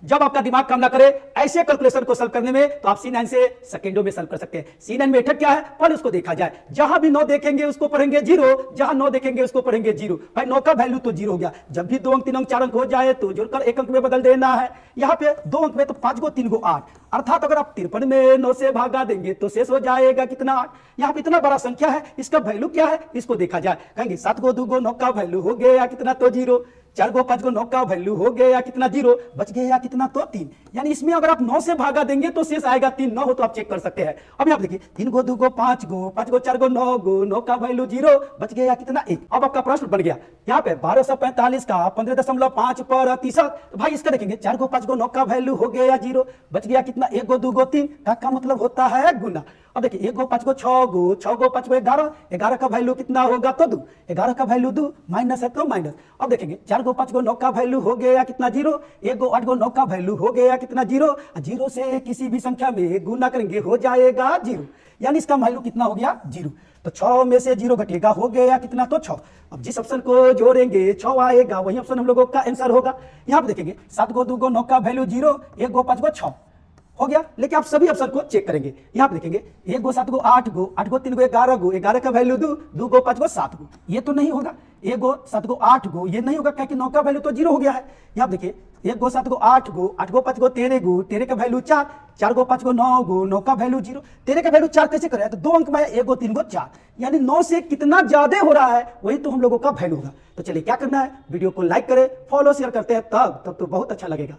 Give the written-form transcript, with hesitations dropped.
जब आपका दिमाग काम ना करे ऐसे कैलकुलेशन को सॉल्व करने में, तो आप C9 से सेकंडों में सॉल्व कर सकते हैं। C9 मेथड क्या है, पहले उसको देखा जाए। जहां भी 9 देखेंगे उसको पढ़ेंगे 0, जहां 9 देखेंगे उसको पढ़ेंगे 0। भाई 9 का वैल्यू तो 0 हो गया। जब भी 2 अंक 3 अंक 4 अंक हो जाए तो जोड़कर 1 अंक में बदल देना है। यहाँ पे 2 अंक में तो 5 गो 3 गो 8, अर्थात अगर आप 53 में 9 से भागा देंगे तो शेष हो जाएगा कितना, 8। यहाँ पे इतना बड़ा संख्या है, इसका वैल्यू क्या है, इसको देखा जाए। कहेंगे 7 गो 2 गो 9 का वैल्यू हो गया कितना, तो 0। 4 गो 5 गो 9 का वैल्यू हो गया कितना, 0। बच गया कितना, तो 3। यानी इसमें अगर आप 9 से भागा देंगे तो शेष आएगा 3। 9 हो तो आप चेक कर सकते हैं। अब यहाँ देखिए 3 गो 2 गो 5 गो 5 गो 4 गो 9 गो 9 का वैल्यू 0, बच गया कितना, 1। अब आपका प्रश्न बन गया यहाँ पे 1245 का 15.5%। तो भाई इसका देखेंगे 4 गो 5 गो 9 का वैल्यू हो गया 0, बच गया कितना, 1 गो 2 गो 3 का मतलब होता है गुना। अब देखिए 1 गो 5 गो 6 गो 6 गो 5 गो 11, 11 का वैल्यू कितना होगा, तो 2। 11 का वैल्यू 2, माइनस है तो माइनस। अब देखेंगे 4 गो 5 गो 9 का वैल्यू हो गया कितना, 0। 1 गो 8 गो 9 का वैल्यू हो गया कितना, 0। 0 से किसी भी संख्या में गुना करेंगे हो जाएगा 0, यानी इसका वैल्यू कितना हो गया, 0। तो 6 में से 0 घटेगा हो गया कितना, तो 6। अब जिस ऑप्शन को जोड़ेंगे 6 आएगा, वही ऑप्शन हम लोगों का आंसर होगा। यहाँ पे देखेंगे 7 गो 2 गो 9 का वैल्यू 0, 1 गो 5 गो 6 हो गया। लेकिन आप सभी ऑप्शन को चेक करेंगे। यहाँ पे देखेंगे 1 गो 7 गो 8 गो 8 गो 3 गो 11 गो 11 का वैल्यू 2, 2 गो 5 गो 7 गो, ये तो नहीं होगा। 1 गो 7 गो 8 गो, ये नहीं होगा क्योंकि 9 का वैल्यू तो 0 हो गया है। यहाँ देखिए 1 गो 7 गो 8 गो 8 गो 5 गो 13 गो 13 का वैल्यू 4, 4 गो 5 गो 9 गो 9 का वैल्यू 0, 13 का वैल्यू 4 कैसे करें, तो 2 अंक में 1 गो 3 गो 4, यानी 9 से कितना ज्यादा हो रहा है वही तो हम लोगों का वैल्यू होगा। तो चलिए क्या करना है, वीडियो को लाइक करें, फॉलो शेयर करते हैं, तब तो बहुत अच्छा लगेगा।